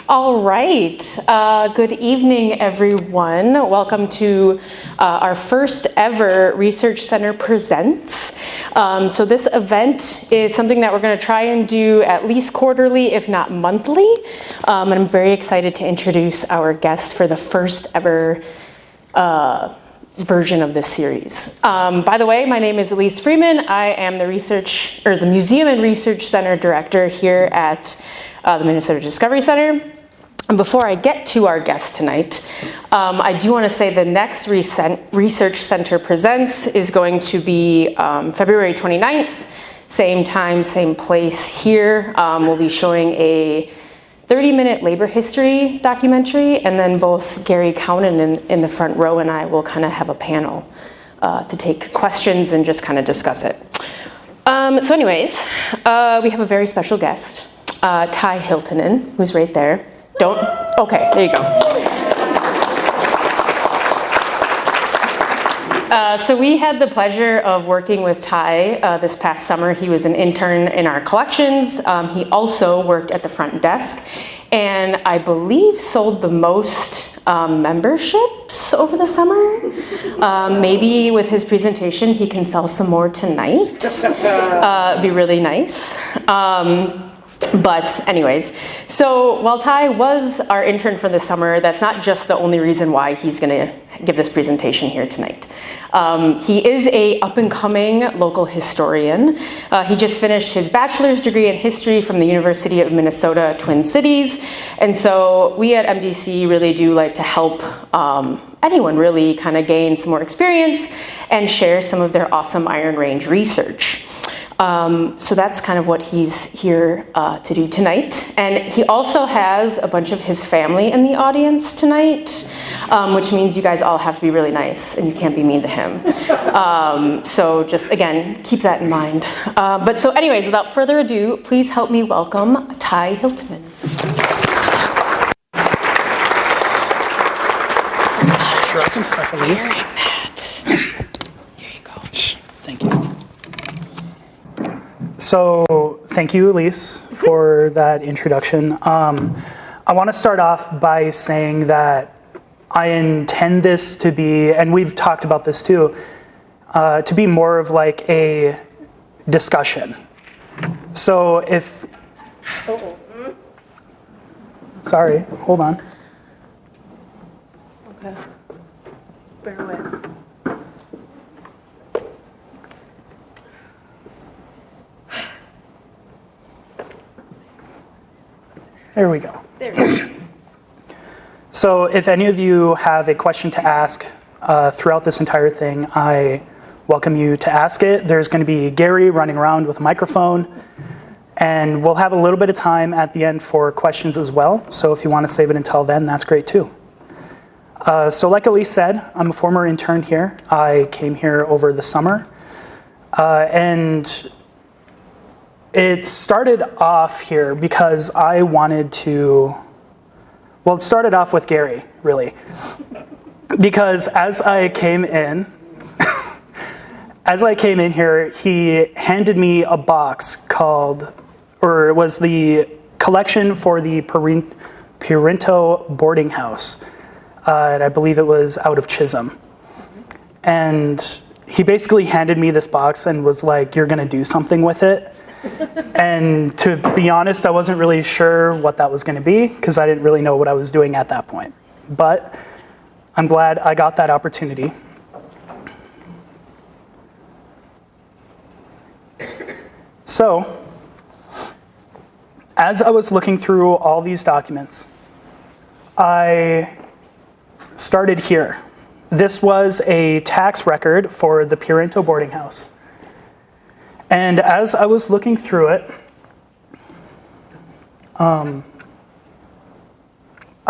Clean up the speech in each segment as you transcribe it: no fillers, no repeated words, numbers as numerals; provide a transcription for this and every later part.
All right. Good evening, everyone. Welcome to our first ever Research Center Presents. So this event is something that we're going to try and do at least quarterly, if not monthly. And I'm very excited to introduce our guests for the first ever version of this series. By the way, my name is Elise Freeman. I am the Museum and Research Center Director here at the Minnesota Discovery Center. And before I get to our guest tonight, I do want to say the next Research Center Presents is going to be February 29th, same time, same place here. We'll be showing a 30-minute labor history documentary, and then both Gary Kaunen in the front row and I will kind of have a panel to take questions and just kind of discuss it. So anyways, we have a very special guest, Tye Hiltunen, who's right there. Okay, there you go. So we had the pleasure of working with Tye this past summer. He was an intern in our collections. He also worked at the front desk and I believe sold the most memberships over the summer. Maybe with his presentation he can sell some more tonight. It'd be really nice. But anyways, so while Tye was our intern for the summer, that's not just the only reason why he's going to give this presentation here tonight. He is a up-and-coming local historian. He just finished his bachelor's degree in history from the University of Minnesota Twin Cities. And so we at MDC really do like to help anyone really kind of gain some more experience and share some of their awesome Iron Range research. So that's kind of what he's here to do tonight. And he also has a bunch of his family in the audience tonight, which means you guys all have to be really nice and you can't be mean to him. So just, again, keep that in mind. But so anyways, without further ado, please help me welcome Tye Hiltunen. Some stuff, Elise. Here you go. Thank you. So thank you, Elise, for that introduction. I want to start off by saying that I intend this to be, and we've talked about this too, to be more of like a discussion. So if... Sorry, hold on. Okay. Bear with. There we go. There we go. So if any of you have a question to ask throughout this entire thing, I welcome you to ask it. There's going to be Gary running around with a microphone, and we'll have a little bit of time at the end for questions as well. So if you want to save it until then, that's great too. So like Elise said, I'm a former intern here. I came here over the summer, and it started off here because I wanted to, well, it started off with Gary, really. Because as I came in here, he handed me a box called, or it was the collection for the Pirinto boarding house. And I believe it was out of Chisholm. And he basically handed me this box and was like, "You're gonna do something with it." And to be honest, I wasn't really sure what that was going to be because I didn't really know what I was doing at that point. But I'm glad I got that opportunity. So, as I was looking through all these documents, I started here. This was a tax record for the Pirinto boarding house. And as I was looking through it, I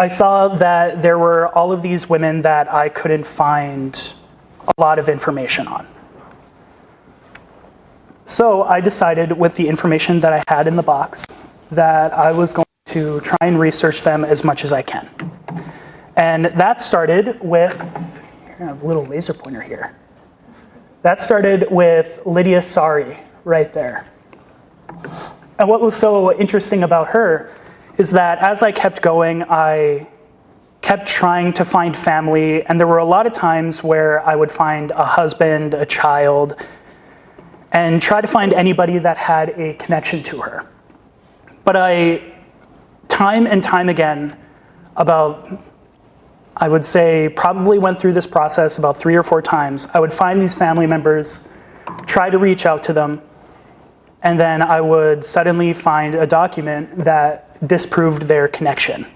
saw that there were all of these women that I couldn't find a lot of information on. So I decided with the information that I had in the box that I was going to try and research them as much as I can. And that started with, I have a little laser pointer here. That started with Lydia Sari right there. And what was so interesting about her is that as I kept going, I kept trying to find family, and there were a lot of times where I would find a husband, a child, and try to find anybody that had a connection to her. But I, time and time again, I would say probably went through this process about 3 or 4 times. I would find these family members, try to reach out to them, and then I would suddenly find a document that disproved their connection.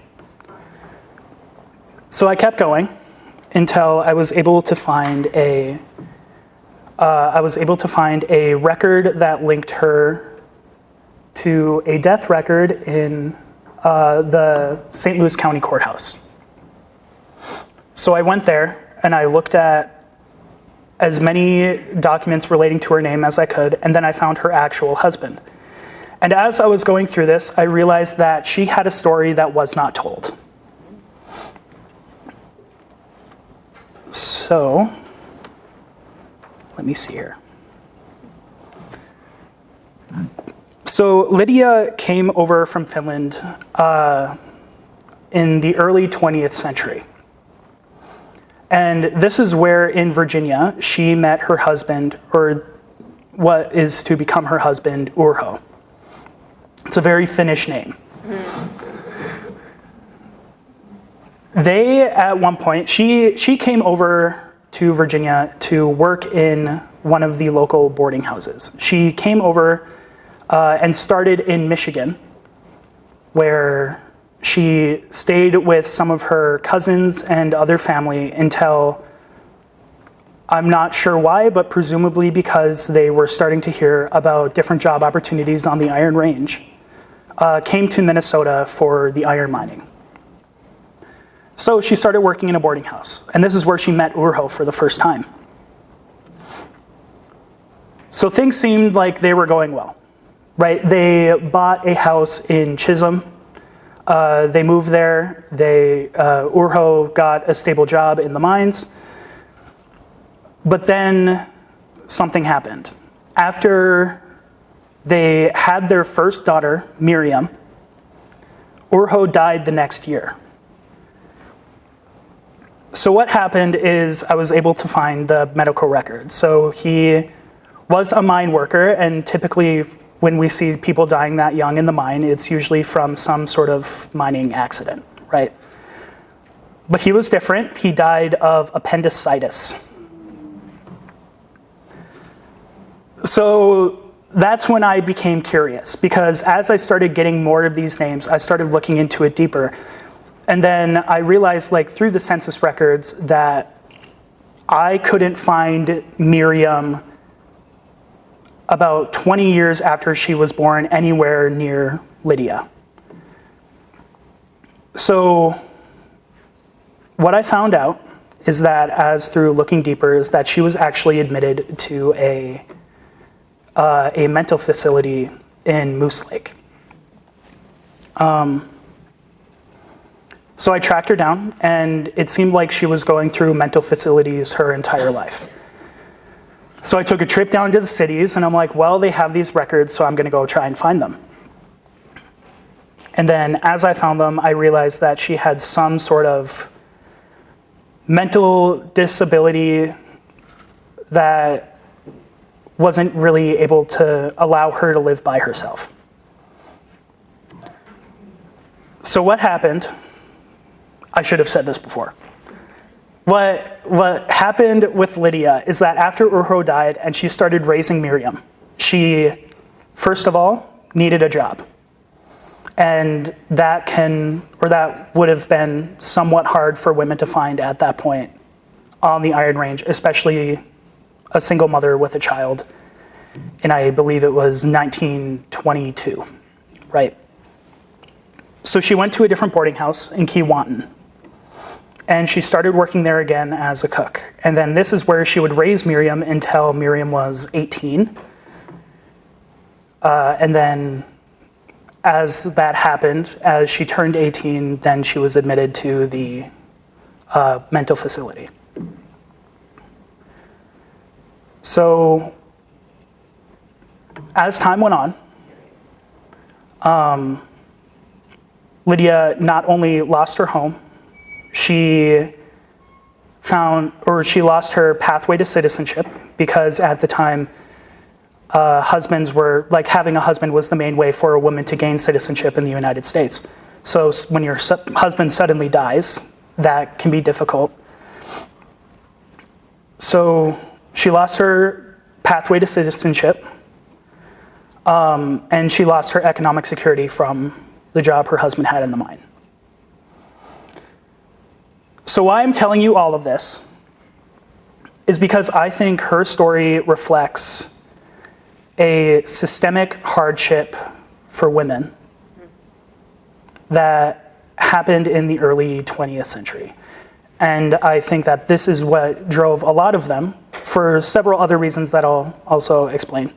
So I kept going until I was able to find a record that linked her to a death record in the St. Louis County Courthouse. So I went there and I looked at as many documents relating to her name as I could, and then I found her actual husband. And as I was going through this, I realized that she had a story that was not told. So, let me see here. So Lydia came over from Finland in the early 20th century. And this is where in Virginia she met her husband, or what is to become her husband, Urho. It's a very Finnish name. They, at one point, she came over to Virginia to work in one of the local boarding houses. She came over and started in Michigan, where she stayed with some of her cousins and other family until, I'm not sure why, but presumably because they were starting to hear about different job opportunities on the Iron Range, came to Minnesota for the iron mining. So she started working in a boarding house, and this is where she met Urho for the first time. So things seemed like they were going well, right? They bought a house in Chisholm. They moved there. Urho got a stable job in the mines. But then something happened. After they had their first daughter, Miriam, Urho died the next year. So what happened is I was able to find the medical record. So he was a mine worker, and typically when we see people dying that young in the mine, it's usually from some sort of mining accident, right? But he was different. He died of appendicitis. So that's when I became curious, because as I started getting more of these names, I started looking into it deeper. And then I realized, like, through the census records that I couldn't find Miriam about 20 years after she was born anywhere near Lydia. So what I found out is that, as through looking deeper, is that she was actually admitted to a mental facility in Moose Lake. So I tracked her down, and it seemed like she was going through mental facilities her entire life. So I took a trip down to the cities, and I'm like, well, they have these records, so I'm going to go try and find them. And then as I found them, I realized that she had some sort of mental disability that wasn't really able to allow her to live by herself. So what happened? I should have said this before. What happened with Lydia is that after Urho died and she started raising Miriam, she, first of all, needed a job. And that would have been somewhat hard for women to find at that point on the Iron Range, especially a single mother with a child. And I believe it was 1922, right? So she went to a different boarding house in Keewatin. And she started working there again as a cook. And then this is where she would raise Miriam until Miriam was 18. And then as that happened, as she turned 18, then she was admitted to the mental facility. So as time went on, Lydia not only lost her home, she lost her pathway to citizenship, because at the time, having a husband was the main way for a woman to gain citizenship in the United States. So when your husband suddenly dies, that can be difficult. So she lost her pathway to citizenship, and she lost her economic security from the job her husband had in the mine. So why I'm telling you all of this is because I think her story reflects a systemic hardship for women that happened in the early 20th century. And I think that this is what drove a lot of them, for several other reasons that I'll also explain.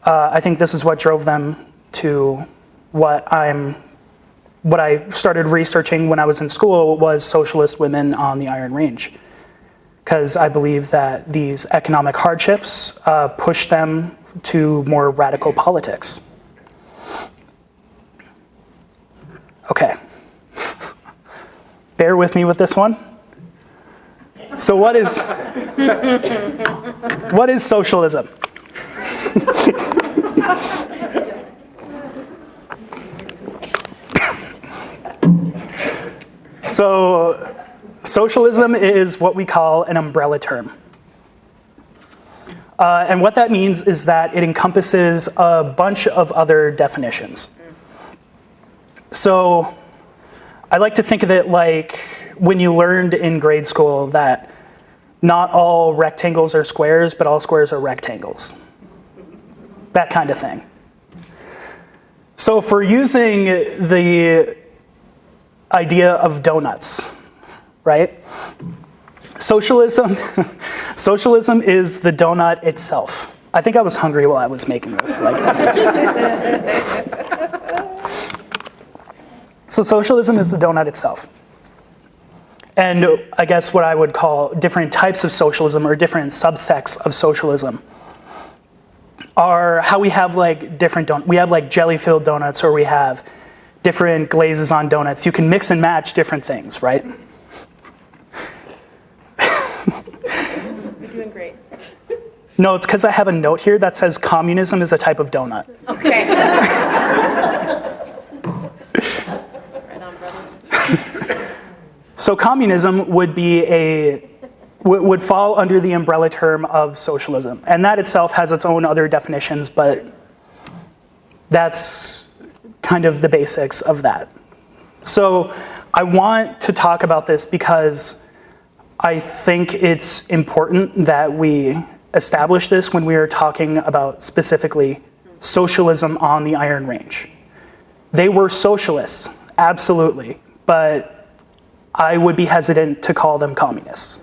I think this is what drove them to what I started researching when I was in school, was socialist women on the Iron Range. Because I believe that these economic hardships pushed them to more radical politics. Okay. Bear with me with this one. So what is socialism? So socialism is what we call an umbrella term. And what that means is that it encompasses a bunch of other definitions. So I like to think of it like when you learned in grade school that not all rectangles are squares, but all squares are rectangles. That kind of thing. So if we're using the idea of donuts, right? Socialism is the donut itself. I think I was hungry while I was making this. So socialism is the donut itself. And I guess what I would call different types of socialism, or different subsects of socialism, are how we have different donuts. We have jelly-filled donuts, or we have different glazes on donuts. You can mix and match different things, right? You're doing great. No, it's because I have a note here that says communism is a type of donut. Okay. Right on, brother. So communism would fall under the umbrella term of socialism. And that itself has its own other definitions, but that's kind of the basics of that. So I want to talk about this because I think it's important that we establish this when we are talking about specifically socialism on the Iron Range. They were socialists, absolutely, but I would be hesitant to call them communists.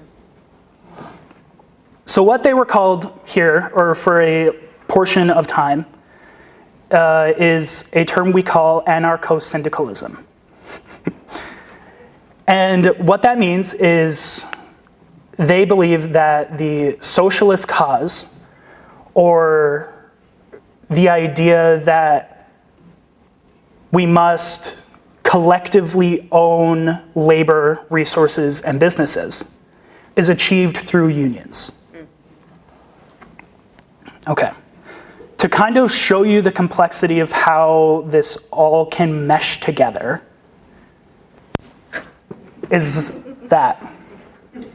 So what they were called here, or for a portion of time, is a term we call anarcho-syndicalism. And what that means is they believe that the socialist cause, or the idea that we must collectively own labor, resources, and businesses, is achieved through unions. Okay. To kind of show you the complexity of how this all can mesh together is that. You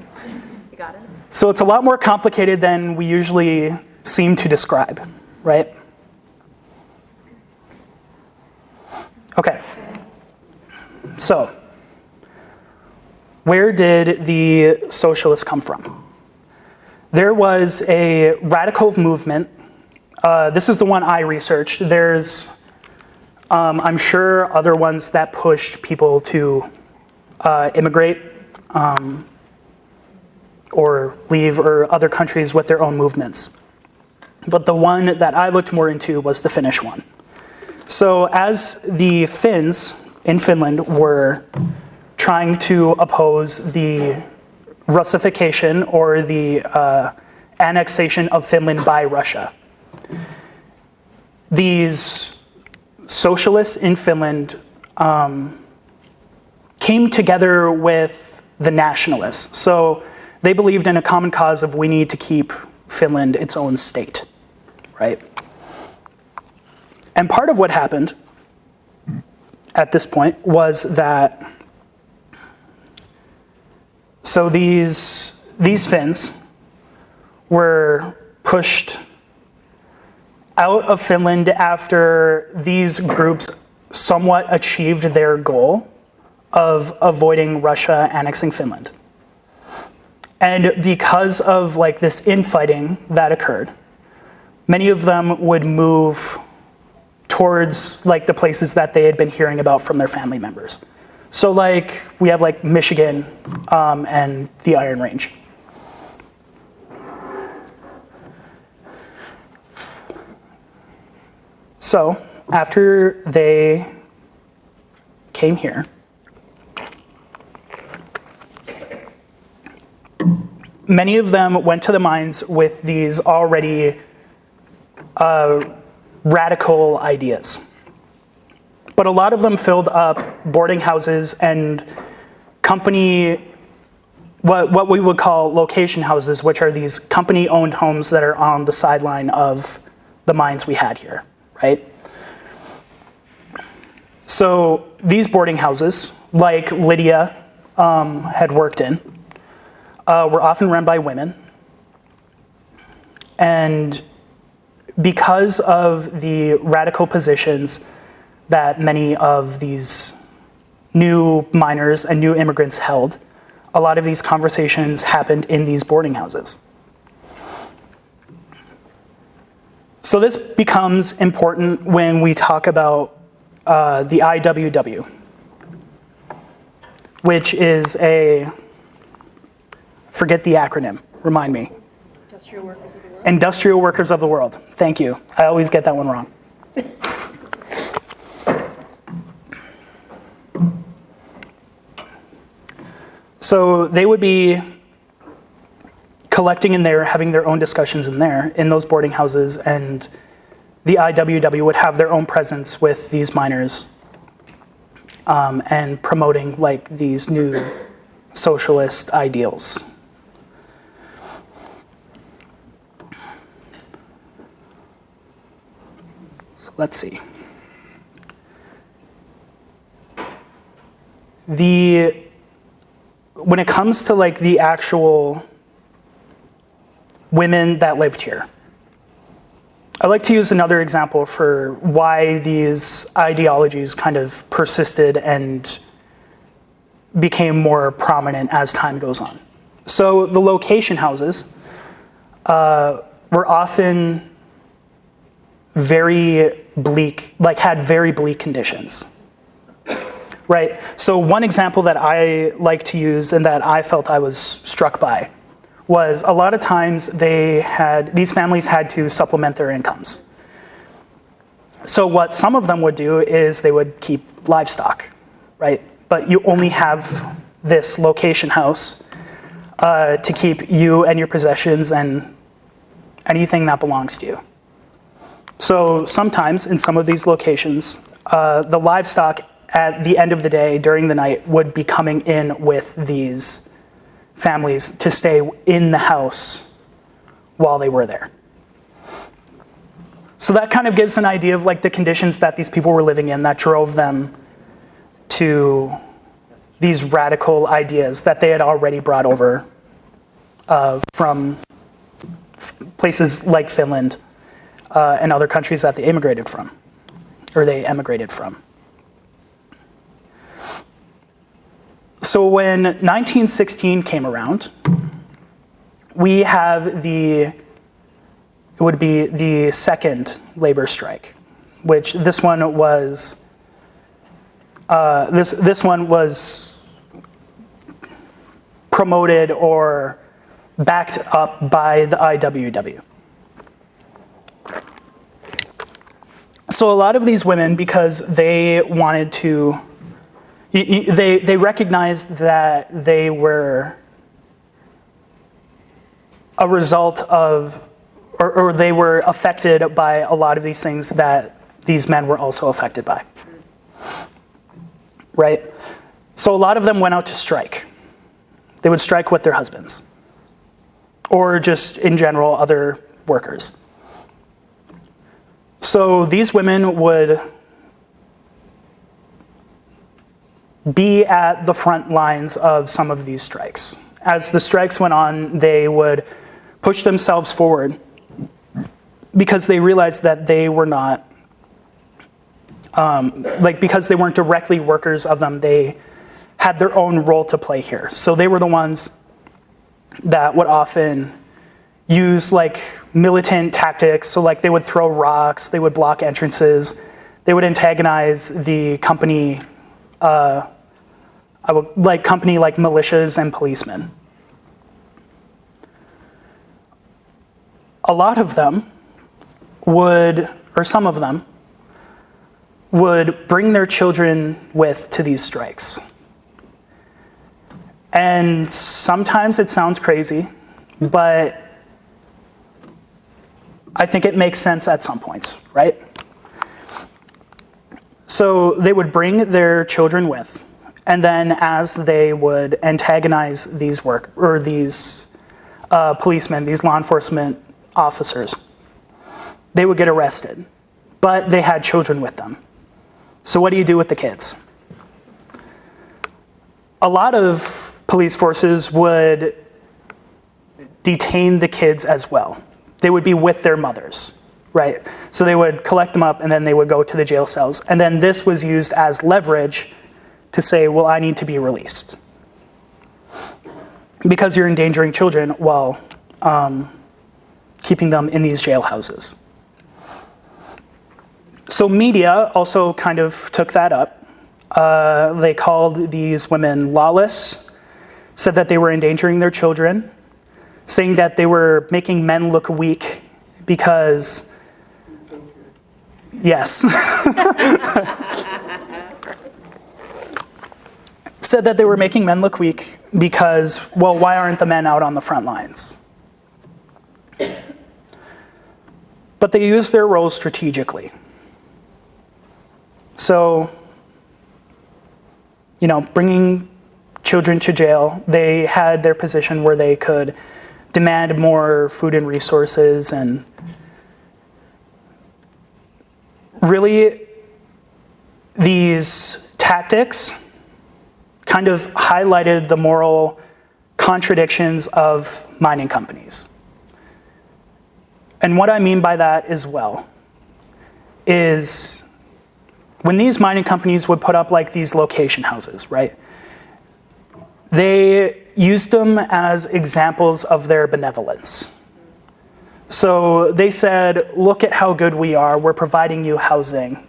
got it? So it's a lot more complicated than we usually seem to describe, right? Okay. So, where did the socialists come from? There was a radical movement. This is the one I researched. There's, I'm sure, other ones that pushed people to immigrate or leave or other countries with their own movements. But the one that I looked more into was the Finnish one. So as the Finns in Finland were trying to oppose the Russification, or the annexation of Finland by Russia, these socialists in Finland came together with the nationalists. So they believed in a common cause of we need to keep Finland its own state, right? And part of what happened at this point was that, so these Finns were pushed out of Finland after these groups somewhat achieved their goal of avoiding Russia annexing Finland. And because of like this infighting that occurred, many of them would move towards like the places that they had been hearing about from their family members. So like we have like Michigan and the Iron Range. So after they came here, many of them went to the mines with these already radical ideas. But a lot of them filled up boarding houses and company, what we would call location houses, which are these company-owned homes that are on the sideline of the mines we had here, right? So these boarding houses, like Lydia had worked in, were often run by women. And because of the radical positions that many of these new miners and new immigrants held, a lot of these conversations happened in these boarding houses. So this becomes important when we talk about the IWW, which is forget the acronym, remind me. Industrial Workers of the World. Industrial Workers of the World. Thank you. I always get that one wrong. So they would be collecting in there, having their own discussions in there, in those boarding houses, and the IWW would have their own presence with these miners and promoting like these new socialist ideals. So let's see. When it comes to like the actual women that lived here, I like to use another example for why these ideologies kind of persisted and became more prominent as time goes on. So the location houses were often very bleak, like had very bleak conditions. Right, so one example that I like to use and that I felt I was struck by was a lot of times these families had to supplement their incomes. So what some of them would do is they would keep livestock, right? But you only have this location house to keep you and your possessions and anything that belongs to you. So sometimes in some of these locations, the livestock at the end of the day, during the night, would be coming in with these families to stay in the house while they were there. So that kind of gives an idea of like the conditions that these people were living in that drove them to these radical ideas that they had already brought over from places like Finland and other countries that they emigrated from. So when 1916 came around, we have it would be the second labor strike, which this one was promoted or backed up by the IWW. So a lot of these women, because they wanted to, they recognized that they were a result of, or they were affected by a lot of these things that these men were also affected by. right? So a lot of them went out to strike. They would strike with their husbands, or just in general, other workers. So these women would be at the front lines of some of these strikes. As the strikes went on, they would push themselves forward because they realized that they were not, because they weren't directly workers of them, they had their own role to play here. So they were the ones that would often use like militant tactics. So like they would throw rocks, they would block entrances, they would antagonize the company, company like militias and policemen. A lot of them would, or some of them, would bring their children with to these strikes. And sometimes it sounds crazy, but I think it makes sense at some points, right? So they would bring their children with, and then as they would antagonize these policemen, these law enforcement officers, they would get arrested, but they had children with them. So what do you do with the kids? A lot of police forces would detain the kids as well. They would be with their mothers, right? So they would collect them up and then they would go to the jail cells. And then this was used as leverage to say, well, I need to be released because you're endangering children while keeping them in these jailhouses. So media also kind of took that up. They called these women lawless, said that they were endangering their children, saying that they were making men look weak because, yes. Said that they were making men look weak because, well, why aren't the men out on the front lines? But they used their roles strategically. So, bringing children to jail, they had their position where they could demand more food and resources, and really these tactics kind of highlighted the moral contradictions of mining companies. And what I mean by that as well is when these mining companies would put up like these location houses, right? They used them as examples of their benevolence. So they said, look at how good we are. We're providing you housing.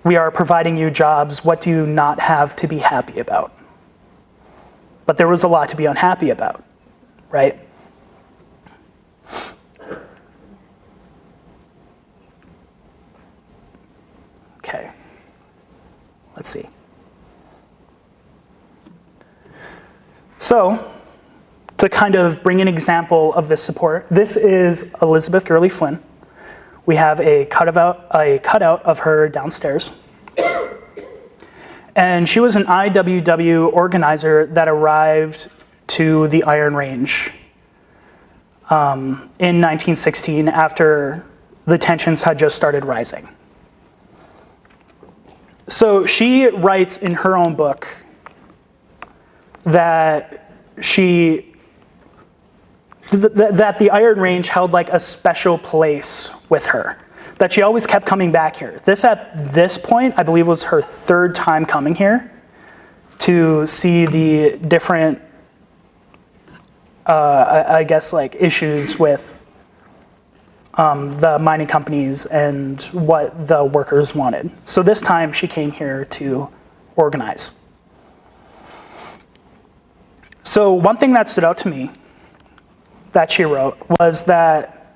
We are providing you jobs. What do you not have to be happy about? But there was a lot to be unhappy about, right? Okay, let's see. So, to kind of bring an example of this support, this is Elizabeth Gurley Flynn. We have a cutout of her downstairs. And she was an IWW organizer that arrived to the Iron Range in 1916 after the tensions had just started rising. So she writes in her own book that that the Iron Range held like a special place with her, that she always kept coming back here. At this point, I believe was her third time coming here to see the different, issues with the mining companies and what the workers wanted. So this time she came here to organize. So one thing that stood out to me that she wrote was that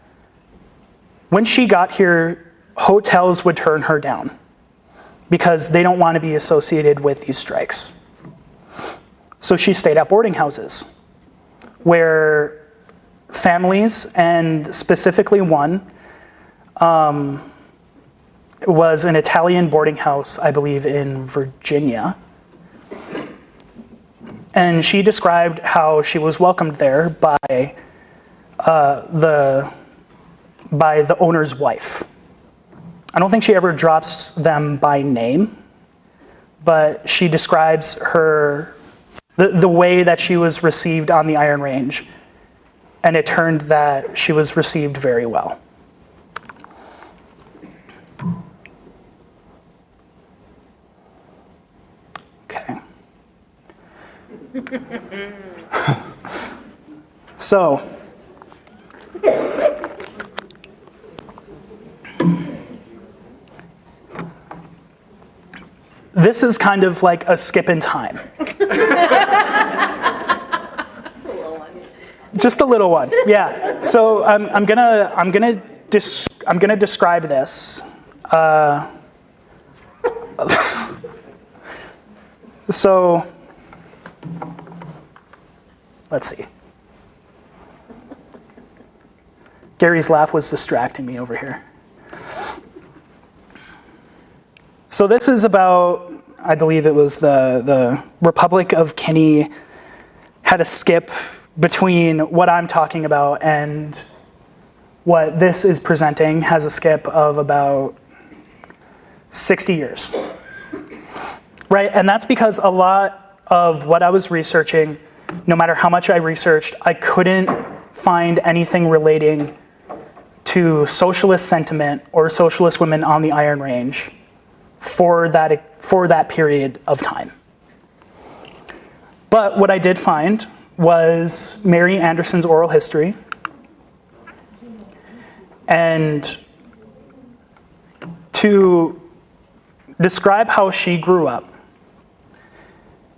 when she got here, hotels would turn her down because they don't want to be associated with these strikes. So she stayed at boarding houses where families, and specifically one, was an Italian boarding house, I believe, in Virginia. And she described how she was welcomed there by the owner's wife. I don't think she ever drops them by name, but she describes the way that she was received on the Iron Range, and it turned that she was received very well. Okay. So, this is kind of like a skip in time. Just a little one, yeah. So I'm gonna describe this. So let's see. Gary's laugh was distracting me over here. So this is about, I believe it was the Republic of Kinney had a skip between what I'm talking about and what this is presenting, has a skip of about 60 years. Right, and that's because a lot of what I was researching, no matter how much I researched, I couldn't find anything relating to socialist sentiment or socialist women on the Iron Range for that period of time. But what I did find was Mary Anderson's oral history, and to describe how she grew up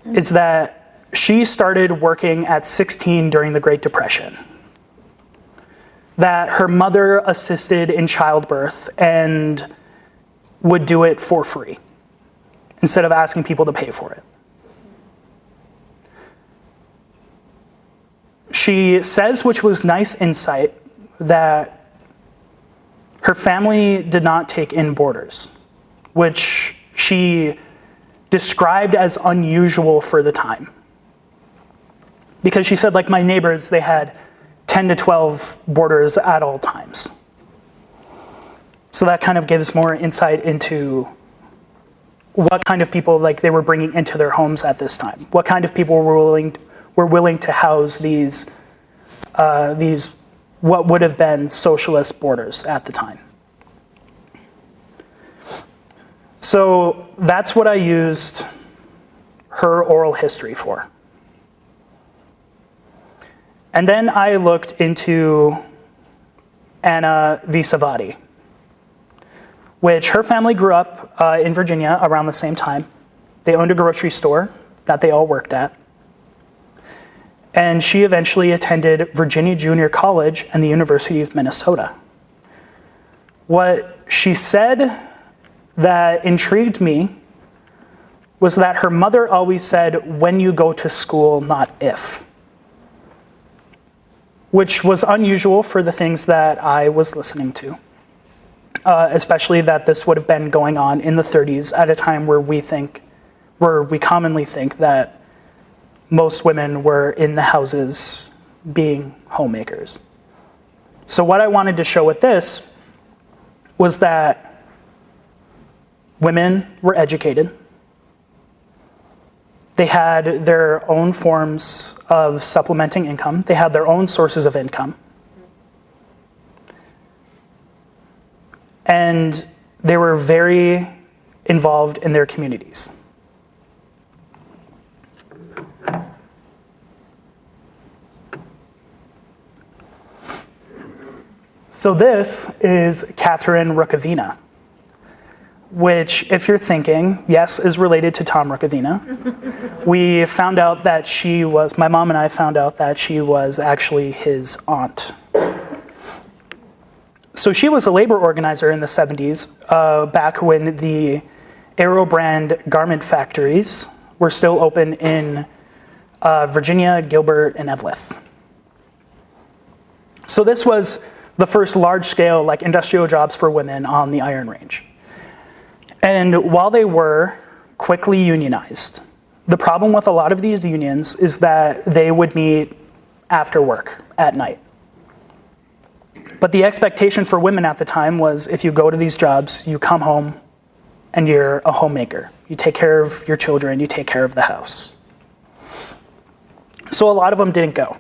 is that she started working at 16 during the Great Depression. That her mother assisted in childbirth and would do it for free instead of asking people to pay for it. She says, which was nice insight, that her family did not take in boarders, which she described as unusual for the time. Because she said, like my neighbors, they had 10 to 12 boarders at all times. So that kind of gives more insight into what kind of people like they were bringing into their homes at this time. What kind of people were willing to house these what would have been socialist boarders at the time. So that's what I used her oral history for. And then I looked into Anna Visavati, which her family grew up in Virginia around the same time. They owned a grocery store that they all worked at. And she eventually attended Virginia Junior College and the University of Minnesota. What she said that intrigued me was that her mother always said, when you go to school, not if. Which was unusual for the things that I was listening to. Especially that this would have been going on in the 30s at a time where we commonly think that most women were in the houses being homemakers. So what I wanted to show with this was that women were educated. They had their own forms of supplementing income. They had their own sources of income. And they were very involved in their communities. So this is Catherine Rukavina, which, if you're thinking, yes, is related to Tom Rukavina. We found out that my mom and I found out that she was actually his aunt. So she was a labor organizer in the 70s, back when the Aero brand garment factories were still open in Virginia, Gilbert, and Eveleth. So this was the first large-scale industrial jobs for women on the Iron Range. And while they were quickly unionized, the problem with a lot of these unions is that they would meet after work at night. But the expectation for women at the time was if you go to these jobs, you come home and you're a homemaker. You take care of your children, you take care of the house. So a lot of them didn't go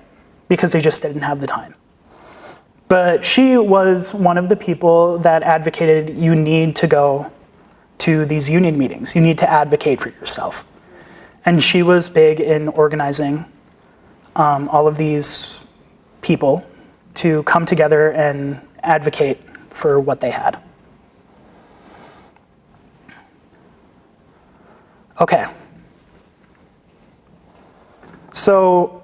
because they just didn't have the time. But she was one of the people that advocated you need to go to these union meetings. You need to advocate for yourself. And she was big in organizing all of these people to come together and advocate for what they had. Okay. So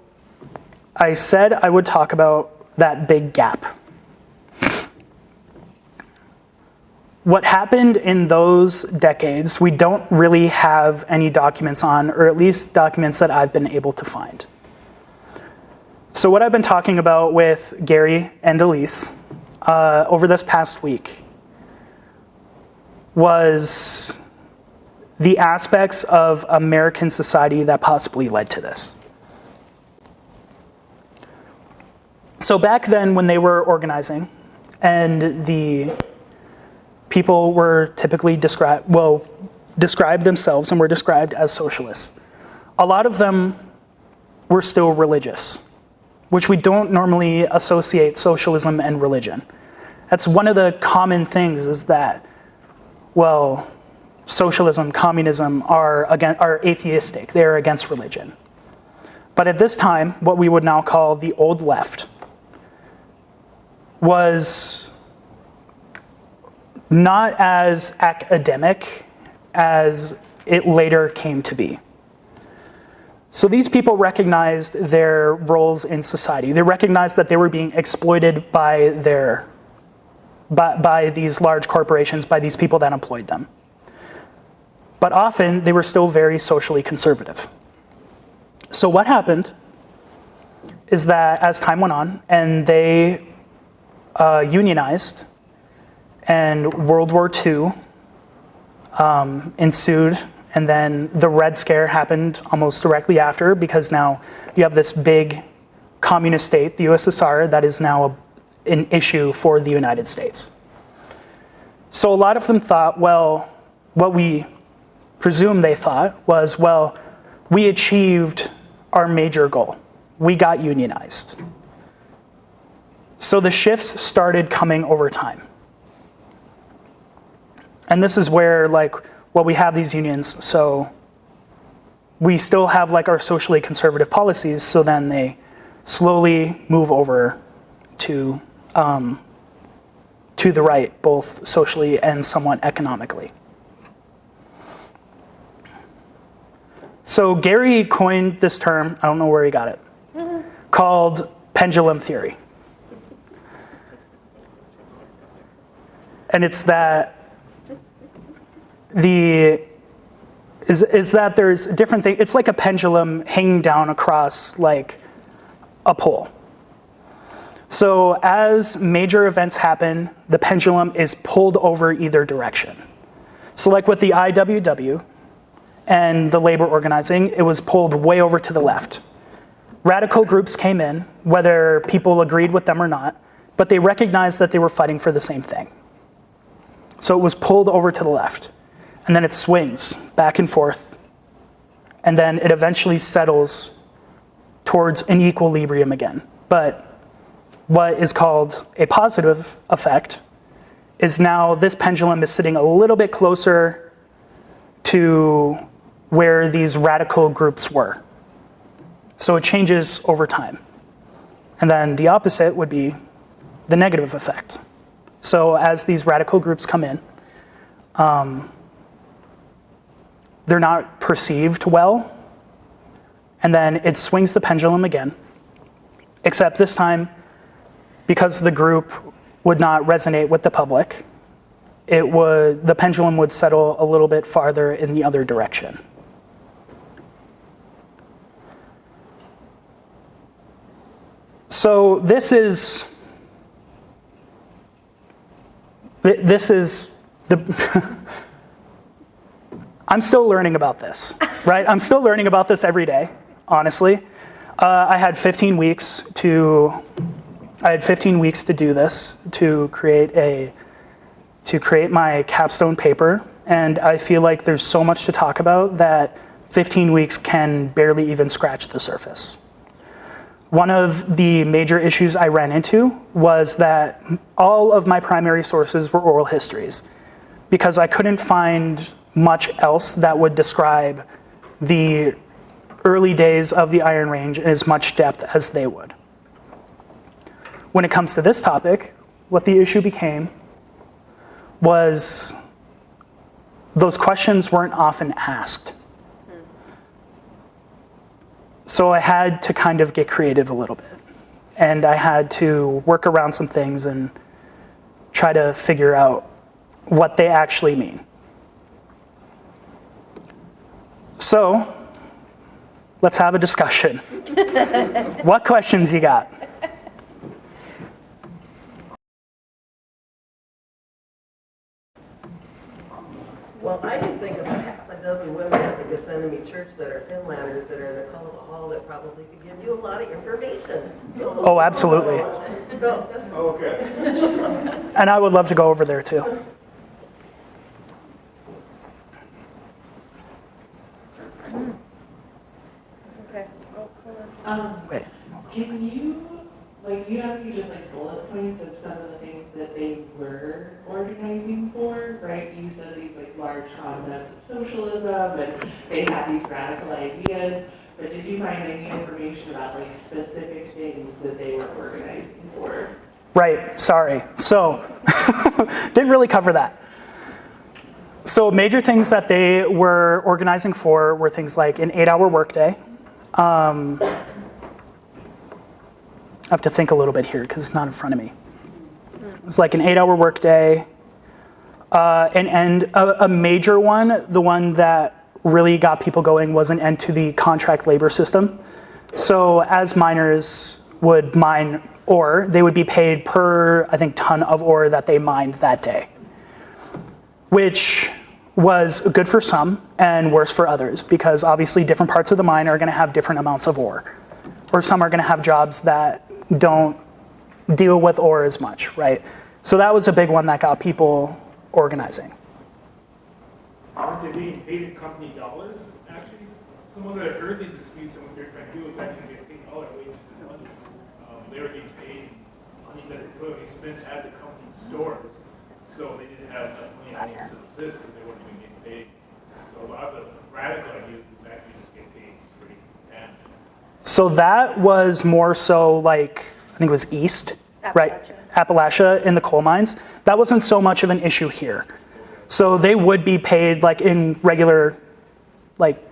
I said I would talk about that big gap. What happened in those decades, we don't really have any documents on, or at least documents that I've been able to find. So what I've been talking about with Gary and Elise over this past week was the aspects of American society that possibly led to this. So back then when they were organizing and the people were typically described themselves and were described as socialists, a lot of them were still religious, which we don't normally associate socialism and religion. That's one of the common things is that, well, socialism, communism are atheistic. They're against religion. But at this time, what we would now call the old left was not as academic as it later came to be. So these people recognized their roles in society. They recognized that they were being exploited by these large corporations, by these people that employed them. But often, they were still very socially conservative. So what happened is that as time went on, and they unionized, and World War II ensued, and then the Red Scare happened almost directly after, because now you have this big communist state, the USSR, that is now an issue for the United States. So a lot of them thought, well, what we presume they thought was, well, we achieved our major goal. We got unionized. So the shifts started coming over time. And this is where, we have these unions, so we still have our socially conservative policies, so then they slowly move over to the right, both socially and somewhat economically. So Gary coined this term, I don't know where he got it, called pendulum theory. And it's that that there's different things. It's like a pendulum hanging down across a pole. So as major events happen, the pendulum is pulled over either direction. So with the IWW and the labor organizing, it was pulled way over to the left. Radical groups came in, whether people agreed with them or not, but they recognized that they were fighting for the same thing. So it was pulled over to the left. And then it swings back and forth. And then it eventually settles towards an equilibrium again. But what is called a positive effect is now this pendulum is sitting a little bit closer to where these radical groups were. So it changes over time. And then the opposite would be the negative effect. So as these radical groups come in, they're not perceived well, and then it swings the pendulum again, except this because the group would not resonate with the public, the pendulum would settle a little bit farther in the other direction. So this is the I'm still learning about this, right? I'm still learning about this every day, honestly. I had 15 weeks to do this, to create my capstone paper, and I feel like there's so much to talk about that 15 weeks can barely even scratch the surface. One of the major issues I ran into was that all of my primary sources were oral histories, because I couldn't find much else that would describe the early days of the Iron Range in as much depth as they would. When it comes to this topic, what the issue became was those questions weren't often asked. So I had to kind of get creative a little bit. And I had to work around some things and try to figure out what they actually mean. So, let's have a discussion. What questions you got? Well, I can think of a half a dozen women at the Gethsemane Church that are Finlanders that are in the Call of the Hall that probably could give you a lot of information. Oh, absolutely. Okay. And I would love to go over there too. Okay. Wait. Can you, like, do you have any just like bullet points of some of the things that they were organizing for, right? You said these like large concepts of socialism and they had these radical ideas, but did you find any information about like specific things that they were organizing for? Right, sorry. So, didn't really cover that. So major things that they were organizing for were things like an 8-hour workday. I have to think a little bit here because it's not in front of me. It was like an 8-hour workday. And a major one, the one that really got people going, was an end to the contract labor system. So as miners would mine ore, they would be paid per, I think, ton of ore that they mined that day, which was good for some and worse for others, because obviously different parts of the mine are going to have different amounts of ore, or some are going to have jobs that don't deal with ore as much, right? So that was a big one that got people organizing. Aren't they being paid in company dollars, actually? Someone that I heard they dispute some of their trying to do is actually getting paid dollar wages in money. They were getting paid money that they clearly spent at the company stores, so they didn't have enough money to subsist because they weren't even getting paid. So a lot of the radical ideas is actually just get paid straight and. So that was more so like, I think it was east, right? Appalachia in the coal mines. That wasn't so much of an issue here. So they would be paid like in regular, like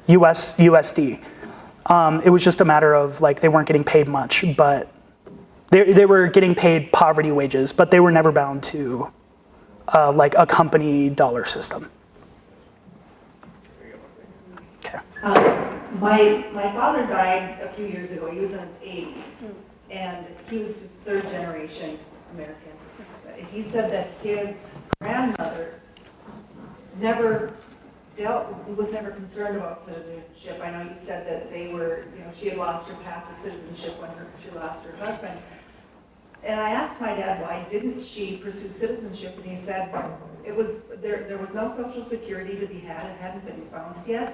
USD. It was just a matter of like they weren't getting paid much, but they were getting paid poverty wages, but they were never bound to like a company dollar system. Okay. My father died a few years ago. He was in his 80s, and he was just third generation American. He said that his grandmother was never concerned about citizenship. I know you said that she had lost her path to citizenship when she lost her husband. And I asked my dad, why didn't she pursue citizenship? And he said there was no Social Security to be had. It hadn't been found yet.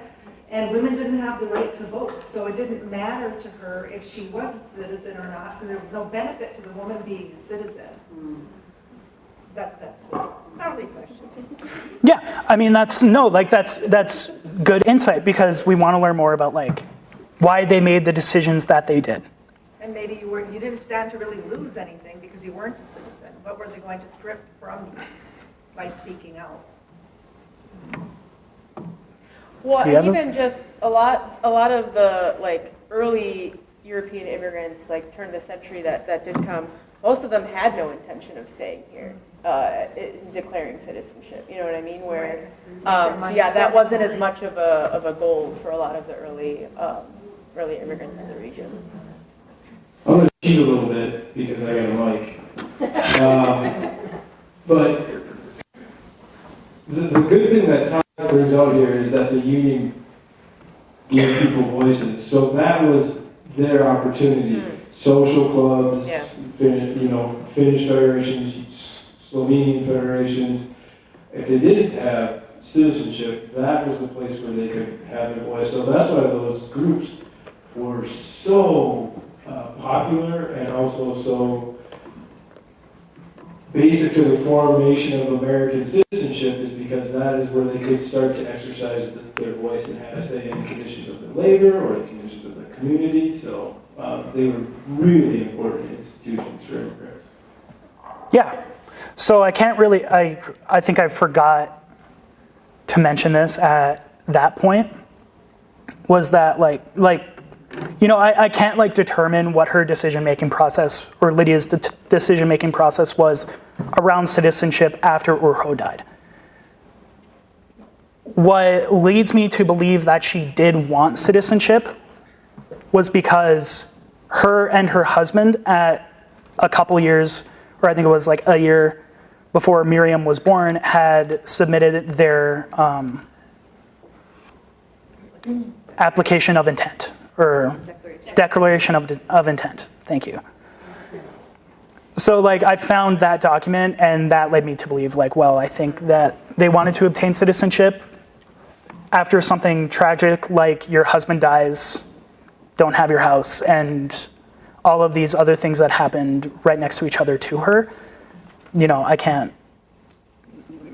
And women didn't have the right to vote. So it didn't matter to her if she was a citizen or not, because there was no benefit to the woman being a citizen. That's not really a question. Yeah, I mean that's good insight, because we want to learn more about like why they made the decisions that they did. And maybe you didn't stand to really lose anything because you weren't a citizen. What were they going to strip from you by speaking out? Well, Do you and have even just a lot of the like early European immigrants, like turn of the century that did come, most of them had no intention of staying here, declaring citizenship. You know what I mean? Where, so yeah, that wasn't as much of a goal for a lot of the early immigrants to the region. I'm going to cheat a little bit because I got a mic. But the good thing that Tye Tye brings out here is that the union gave people voices. So that was their opportunity. Social clubs, Yeah. Finnish federations, Slovenian federations. If they didn't have citizenship, that was the place where they could have their voice. So that's why those groups were so popular and also so basic to the formation of American citizenship, is because that is where they could start to exercise their voice and have a say in the conditions of their labor or the conditions of the community. So they were really important institutions for immigrants. Yeah. So I can't really, I think I forgot to mention this at that point, was that I can't determine what her decision-making process or Lydia's decision-making process was around citizenship after Urho died. What leads me to believe that she did want citizenship was because her and her husband at a couple years, or I think it was a year before Miriam was born, had submitted their application of intent, or declaration of intent. Thank you. So I found that document, and that led me to believe I think that they wanted to obtain citizenship after something tragic like your husband dies, don't have your house, and all of these other things that happened right next to each other to her. I can't,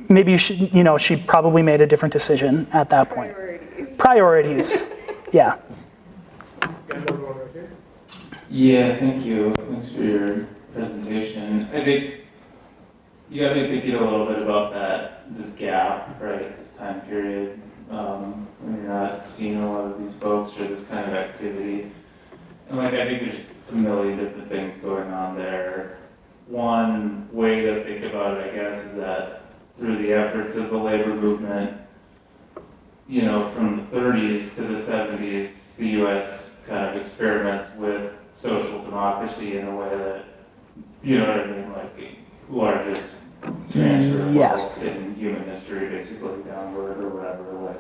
maybe she probably made a different decision at that point. Priorities. Yeah. Yeah, thank you. Thanks for your presentation. I think you got me thinking a little bit about this gap, right, this time period, when you're not seeing a lot of these folks or this kind of activity. And I think there's a million different things going on there. One way to think about it, I guess, is that through the efforts of the labor movement, from the 30s to the 70s, the U.S. kind of experiments with social democracy in a way that, the largest transfer Yes. in human history, basically downward or whatever,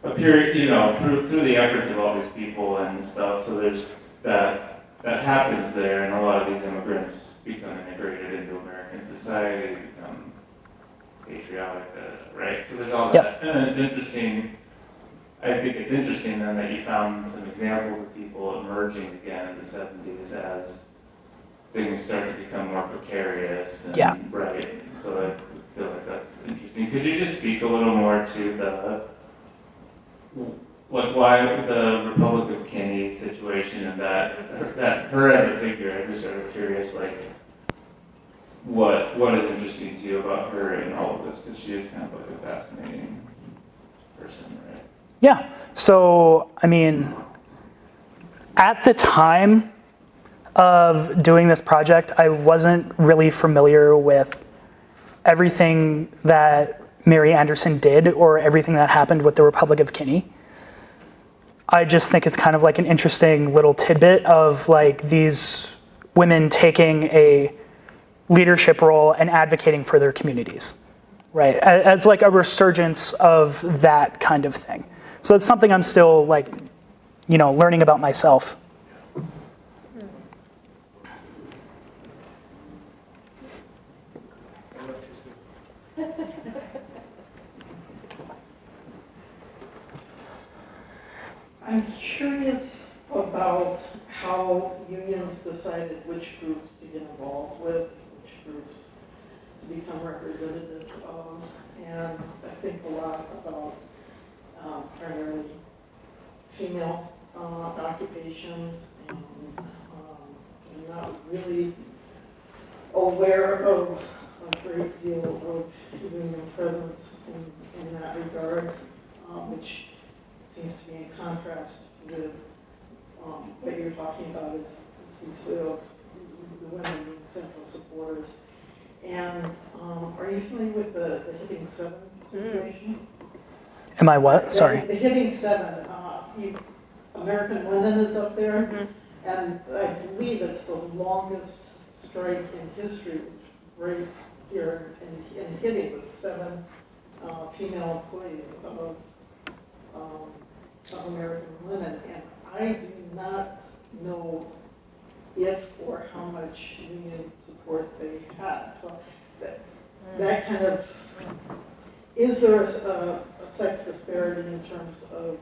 a period, through the efforts of all these people and stuff. So there's that happens there, and a lot of these immigrants become integrated into American society, become patriotic, right? So there's all that. And it's interesting, I think it's interesting then that you found some examples of people emerging again in the 70s as things start to become more precarious. And, right. So I feel like that's interesting. Could you just speak a little more to why the Republic of Guinea situation and that her as a figure? I'm just sort of curious, what is interesting to you about her in all of this? Because she is kind of a fascinating person, right? Yeah. So, at the time of doing this project, I wasn't really familiar with everything that Mary Anderson did or everything that happened with the Republic of Guinea. I just think it's kind of an interesting little tidbit of these women taking a leadership role and advocating for their communities, right? As a resurgence of that kind of thing. So it's something I'm still learning about myself. I'm curious about how unions decided which groups to get involved with, which groups to become representative of, and I think a lot about primarily female occupations, and I'm not really aware of a great deal of union presence in that regard, which seems to be in contrast with what you're talking about is these folks, the women being central supporters. And are you familiar with the Hitting 7 situation? Am I what? Sorry. The Hitting 7, American Women is up there, and I believe it's the longest strike in history, right here in Hitting with 7 female employees of American Linen, and I do not know if or how much union support they had. So that kind of, is there a sex disparity in terms of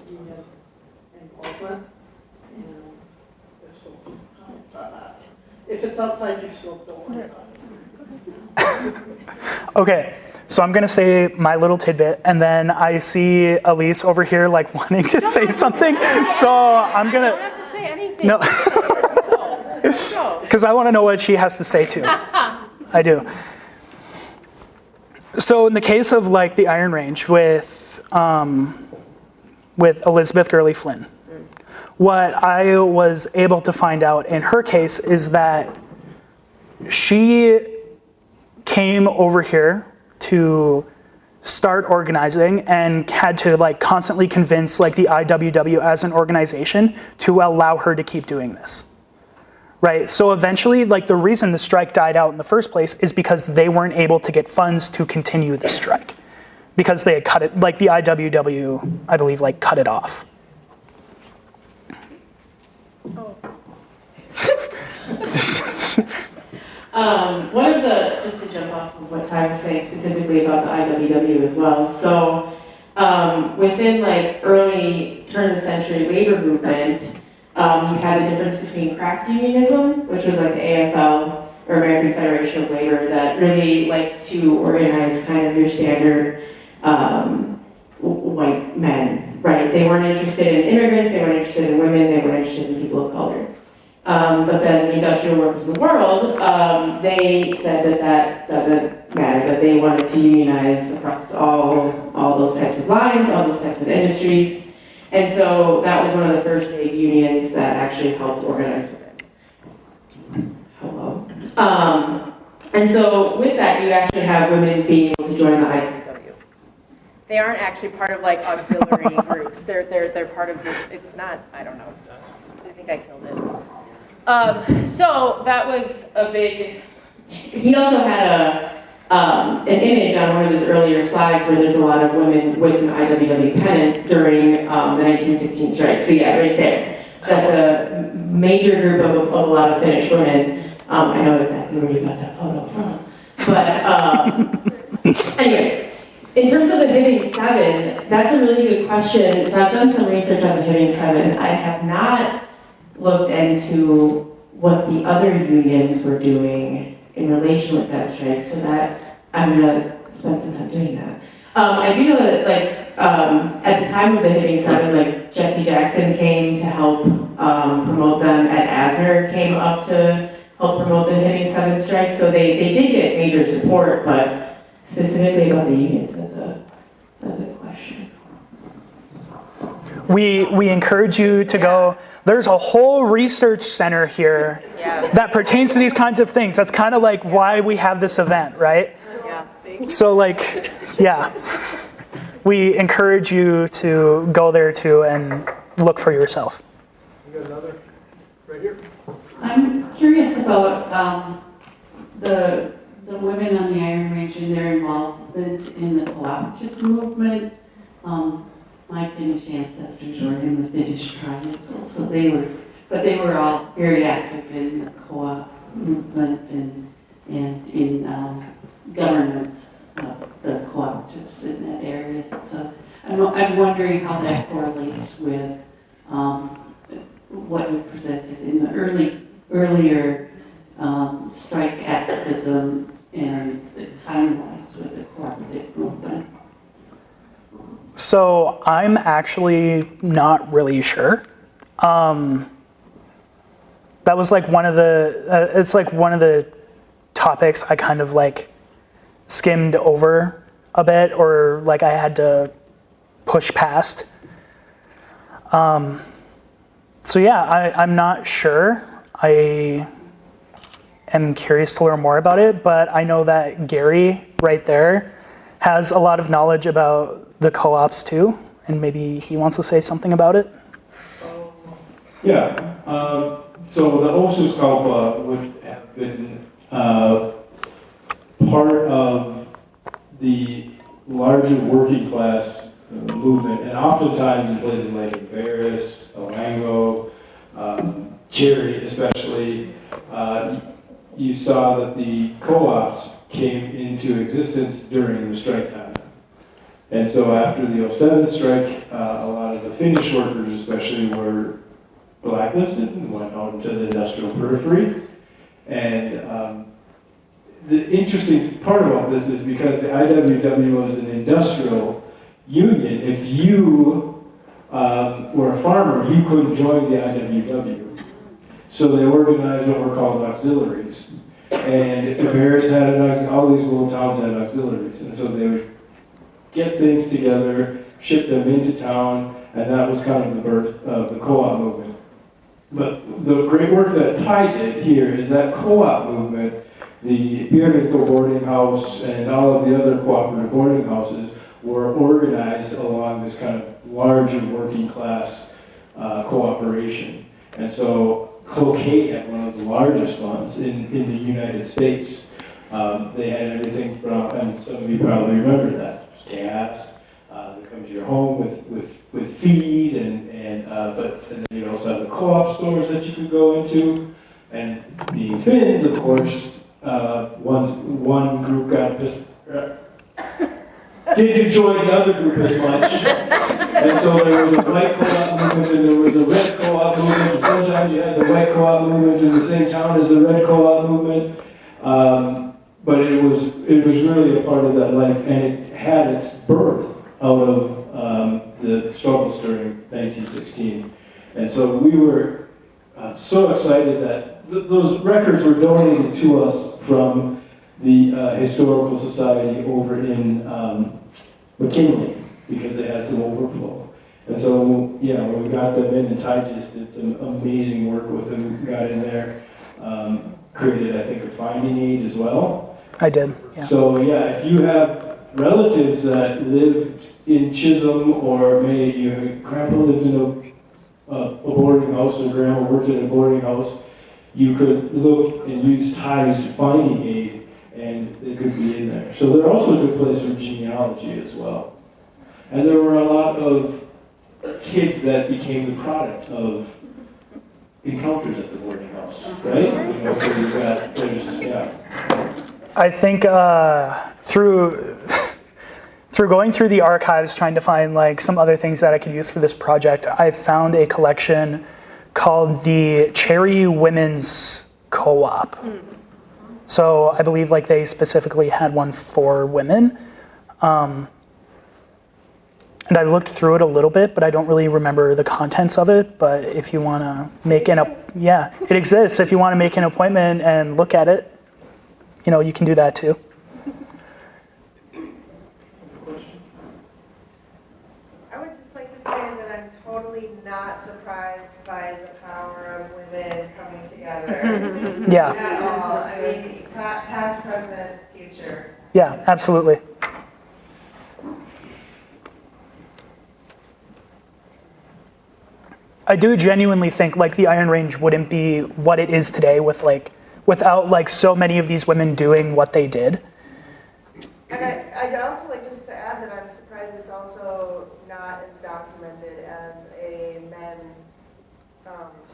union involvement? And if so, comment on that. If it's outside your scope, don't worry about it. Okay, so I'm gonna say my little tidbit, and then I see Elise over here like wanting to say something, so I'm gonna. I don't have to say anything. No, Go. because I want to know what she has to say too. I do. So in the case of like the Iron Range with Elizabeth Gurley Flynn, what I was able to find out in her case is that she came over here to start organizing and had to like constantly convince like the IWW as an organization to allow her to keep doing this. Right, so eventually, like the reason the strike died out in the first place is because they weren't able to get funds to continue the strike, because they had cut it, like the IWW, I believe, like cut it off. One of the, just to jump off of what Tye was saying specifically about the IWW as well, so within like early turn of the century labor movement, you had the difference between craft unionism, which was like the AFL, or American Federation of Labor, that really liked to organize kind of your standard white men, right? They weren't interested in immigrants, they weren't interested in women, they weren't interested in people of color. But then the industrial workers of the world, they said that that doesn't matter, that they wanted to unionize across all those types of lines, all those types of industries. And so that was one of the first big unions that actually helped organize women. Hello. And so with that, you actually have women being able to join the IWW. They aren't actually part of like auxiliary groups. They're part of this. It's not. I don't know. I think I killed it. So that was a big. He also had an image on one of his earlier slides where there's a lot of women with an IWW pennant during the 1916 strike. So yeah, right there. That's a major group of a lot of Finnish women. I know exactly where you got that photo from. But anyways, in terms of the Hibbing 7, that's a really good question. So I've done some research on the Hibbing 7. I have not looked into what the other unions were doing in relation with that strike, so that I'm gonna spend some time doing that. I do know that, like, at the time of the Hibbing 7, like, Jesse Jackson came to help promote them, Ed Asner came up to help promote the Hibbing 7 strike, so they did get major support, but specifically about the unions, that's a good question. We encourage you to go. There's a whole research center here that pertains to these kinds of things. That's kind of like why we have this event, right? Yeah. So like, yeah, we encourage you to go there too and look for yourself. You got another right here? I'm curious about the women on the Iron Range and their involvement in the cooperative movement. My Finnish ancestors were in the Finnish triangle, so they were all very active in the co-op movement and in governance of the cooperatives in that area. So I'm wondering how that correlates with what you presented in the earlier strike activism and the time-wise with the cooperative movement. So I'm actually not really sure. That was like one of the, it's like one of the topics I kind of like skimmed over a bit, or like I had to push past. So yeah, I'm not sure. I am curious to learn more about it, but I know that Gary right there has a lot of knowledge about the co-ops too, and maybe he wants to say something about it. Yeah, so the Osuuskalpa would have been part of the larger working class movement, and oftentimes in places like Embarrass, Olango, Cherry especially, you saw that the co-ops came into existence during the strike time. And so after the 07 strike, a lot of the Finnish workers especially were blacklisted and went out into the industrial periphery. And the interesting part about this is because the IWW was an industrial union, if you were a farmer, you couldn't join the IWW. So they organized what were called auxiliaries. And Paris had all these little towns had auxiliaries. And so they would get things together, ship them into town, and that was kind of the birth of the co-op movement. But the great work that Tye did here is that co-op movement, the Björniko boarding house and all of the other cooperative boarding houses were organized along this kind of larger working class cooperation. And so Cloquet had one of the largest ones in the United States. They had everything from, and some of you probably remember that, gas, they come to your home with feed, but then you also have the co-op stores that you could go into. And being Finns, of course, once one group got pissed, didn't enjoy the other group as much. And so there was a white co-op movement and there was a red co-op movement. And sometimes you had the white co-op movement in the same town as the red co-op movement. But it was really a part of that life, and it had its birth out of the struggles during 1916. And so we were so excited that those records were donated to us from the Historical Society over in McKinley, because they had some overflow. And so, when we got them in, and Tye just did some amazing work with them, we got in there, created, I think, a finding aid as well. I did, yeah. So, if you have relatives that lived in Chisholm, or maybe your grandpa lived in a boarding house, or grandma worked in a boarding house, you could look and use Tye's finding aid, and it could be in there. So they're also a good place for genealogy as well. And there were a lot of kids that became the product of encounters at the boarding house, right? So you've got, I think through going through the archives, trying to find like some other things that I could use for this project, I found a collection called the Cherry Women's Co-op. So I believe like they specifically had one for women. And I looked through it a little bit, but I don't really remember the contents of it. But if you want to make it exists. If you want to make an appointment and look at it, you can do that too. I would just like to say that I'm totally not surprised by the power of women coming together. Yeah. At all. I mean, past, present, future. Yeah, absolutely. I do genuinely think like the Iron Range wouldn't be what it is today without like so many of these women doing what they did. And I'd also like just to add that I'm surprised it's also not as documented as a men's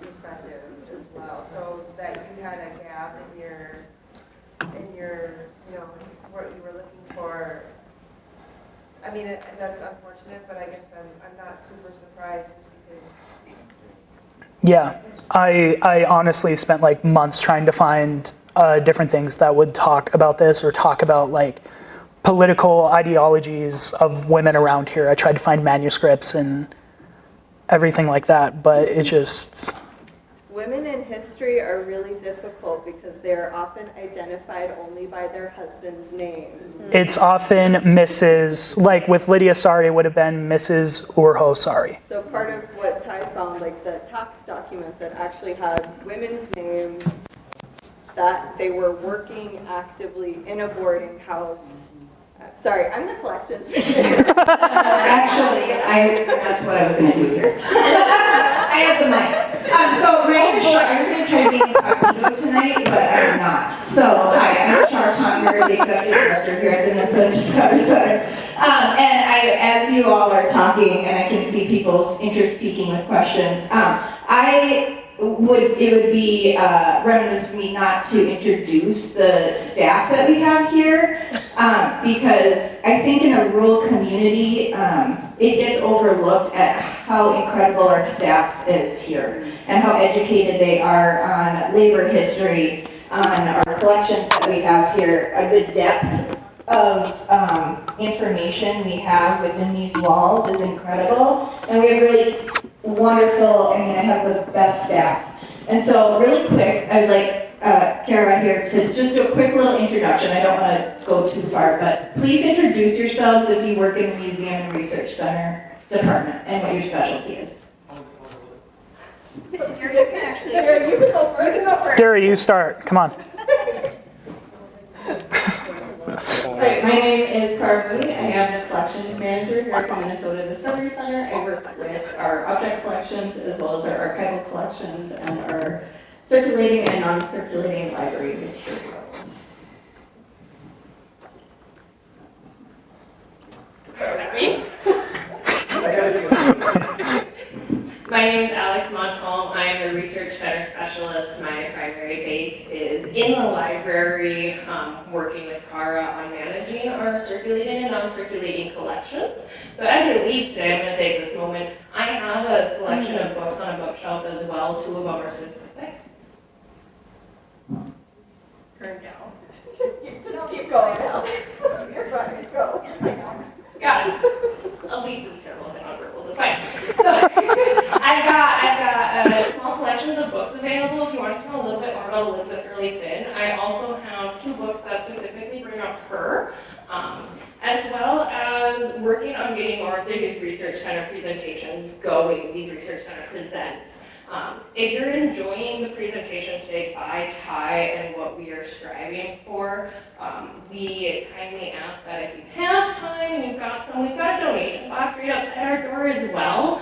perspective as well. So that you had a gap in your what you were looking for. I mean, that's unfortunate, but I guess I'm not super surprised just because. Yeah, I honestly spent like months trying to find different things that would talk about this or talk about like political ideologies of women around here. I tried to find manuscripts and everything like that, but it just... Women in history are really difficult because they're often identified only by their husband's names. It's often Mrs., like with Lydia Sari, it would have been Mrs. Urho Sari. So part of what Tye found, like the tax documents that actually had women's names, that they were working actively in a boarding house. Sorry, I'm the collections. Actually, that's what I was going to do here. I have the mic. So, Randy, I was going to try to be incognito tonight, but I'm not. So, hi, I'm Char Conger, the Executive Director here at the Minnesota Discovery Center. as you all are talking, and I can see people's interest peaking with questions, it would be reminiscent of me not to introduce the staff that we have here, because I think in a rural community, it gets overlooked at how incredible our staff is here, and how educated they are on labor history, on our collections that we have here, the depth of information we have within these walls is incredible, and we have really wonderful, I have the best staff. And so really quick, I'd like Kara here to just do a quick little introduction. I don't want to go too far, but please introduce yourselves if you work in the Museum and Research Center department and what your specialty is. Gary, you start. Come on. Hi, my name is Cara Mooney. I am the collections manager here at the Minnesota Discovery Center. I work with our object collections as well as our archival collections and our circulating and non-circulating library materials. My name is Alex Montcalm. I am the research center specialist. My primary base is in the library, working with Cara on managing our circulating and non-circulating collections. So as I leave today, I'm going to take this moment. I have a selection of books on a bookshelf as well. 2 of them are specific. Turn down. Just keep going now. You're fine, go. Got it. Elise is terrible at nonverbals, it's fine. So I've got small selections of books available if you want to know a little bit more about Elizabeth Hurley Finn. I also have 2 books that specifically bring up her, as well as working on getting more of these Research Center presentations going, these Research Center presents. If you're enjoying the presentation today by Tye and what we are striving for, we kindly ask that if you have time and you've got some, we've got a donation box right outside our door as well.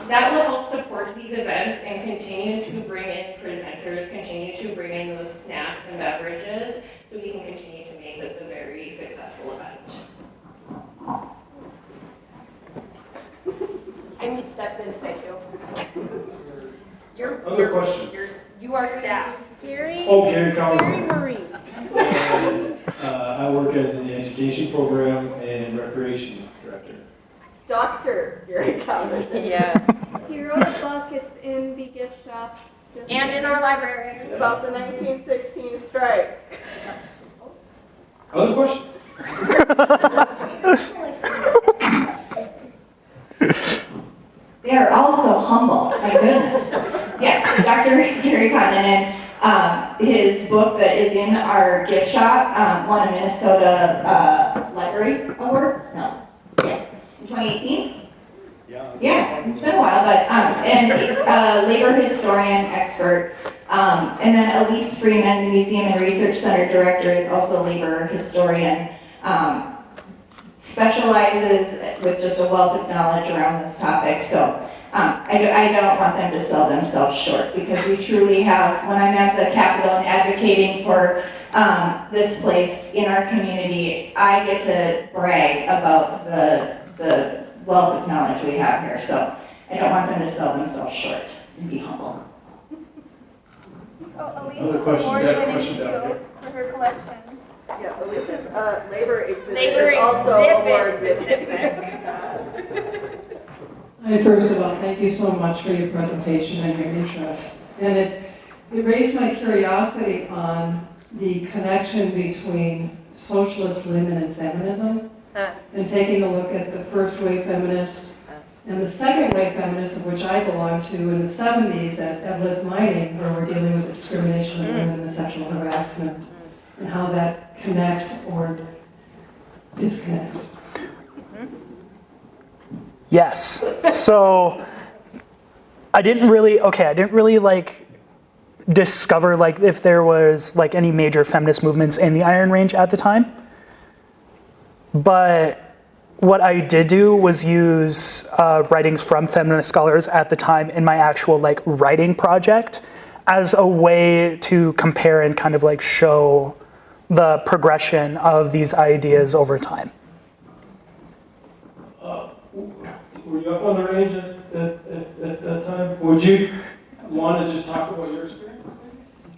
That will help support these events and continue to bring in presenters, continue to bring in those snacks and beverages, so we can continue to make this a very successful event. I need steps in today too. Other questions? You are staff. Gary? Oh, Gary Collins. Gary Marie. I work as the education program and recreation director. Dr. Gary Collins. Yeah. He wrote a book, it's in the gift shop. And in our library. About the 1916 strike. Other questions? They are also humble, my goodness. Yes, Dr. Gary Hiltunen, his book that is in our gift shop won a Minnesota Library Award. No, yeah, in 2018. Yeah, it's been a while, but and labor historian expert, and then Elise Freeman, the Museum and Research Center director, is also a labor historian. Specializes with just a wealth of knowledge around this topic. So I don't want them to sell themselves short, because we truly have, when I'm at the Capitol and advocating for this place in our community, I get to brag about the wealth of knowledge we have here. So I don't want them to sell themselves short, and be humble. Elise Another is question, awarded an question down NGO for her collections. Yeah, Elizabeth, labor exhibit Labor is also awarded. Hi, first of all, thank you so much for your presentation and your interest. And it raised my curiosity on the connection between socialist women and feminism, and taking a look at the first wave feminists and the second wave feminists, of which I belong to, in the 70s at Evlith Mining, where we're dealing with the discrimination of women and the sexual harassment, and how that connects or disconnects. Yes. So I didn't really like discover like if there was like any major feminist movements in the Iron Range at the time. But what I did do was use writings from feminist scholars at the time in my actual like writing project as a way to compare and kind of like show the progression of these ideas over time. you up on the range at that time? Would you want to just talk about your experience?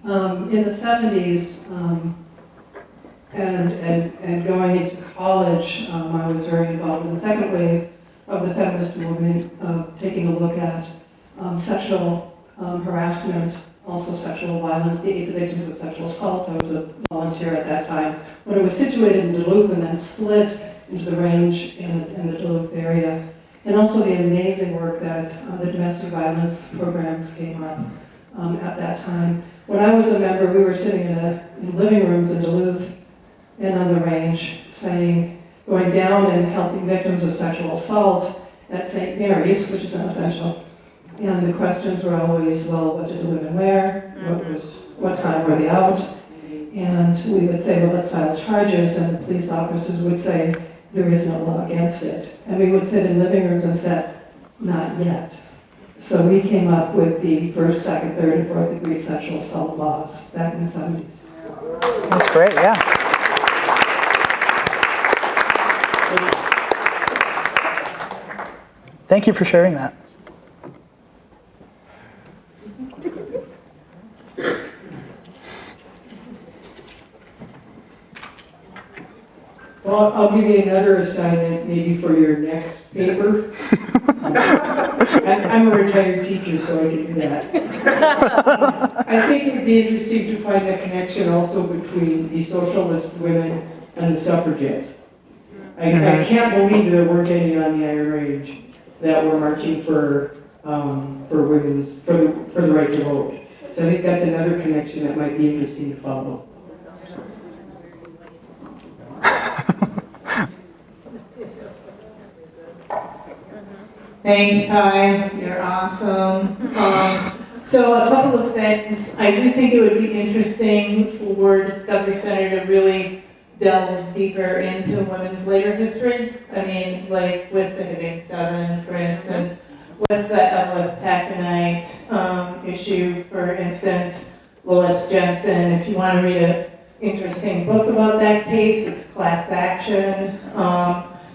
In the 70s, and going into college, I was very involved in the second wave of the feminist movement, taking a look at sexual harassment, also sexual violence, the victims of sexual assault. I was a volunteer at that time when it was situated in Duluth and then split into the range in the Duluth area. And also the amazing work that the domestic violence programs came up at that time. When I was a member, we were sitting in living rooms in Duluth and on the range, going down and helping victims of sexual assault at St. Mary's, which is an essential. And the questions were always, well, what did the women wear? What time were they out? And we would say, well, let's file charges. And the police officers would say, there is no law against it. And we would sit in living rooms and said, not yet. So we came up with the first, second, third, and fourth degree sexual assault laws back in the 70s. That's great, yeah. Thank you for sharing that. Well, I'll give you another assignment maybe for your next paper. I'm a retired teacher, so I can do that. I think it would be interesting to find a connection also between the socialist women and the suffragettes. I can't believe there weren't any on the Iron Range that were marching for the right to vote. So I think that's another connection that might be interesting to follow. Thanks, Tye. You're awesome. So a couple of things. I do think it would be interesting for Discovery Center to really delve deeper into women's labor history. I mean, like with the Hibbing 7, for instance, with the Ella Taconite issue, for instance, Lois Jensen. If you want to read an interesting book about that case, it's Class Action.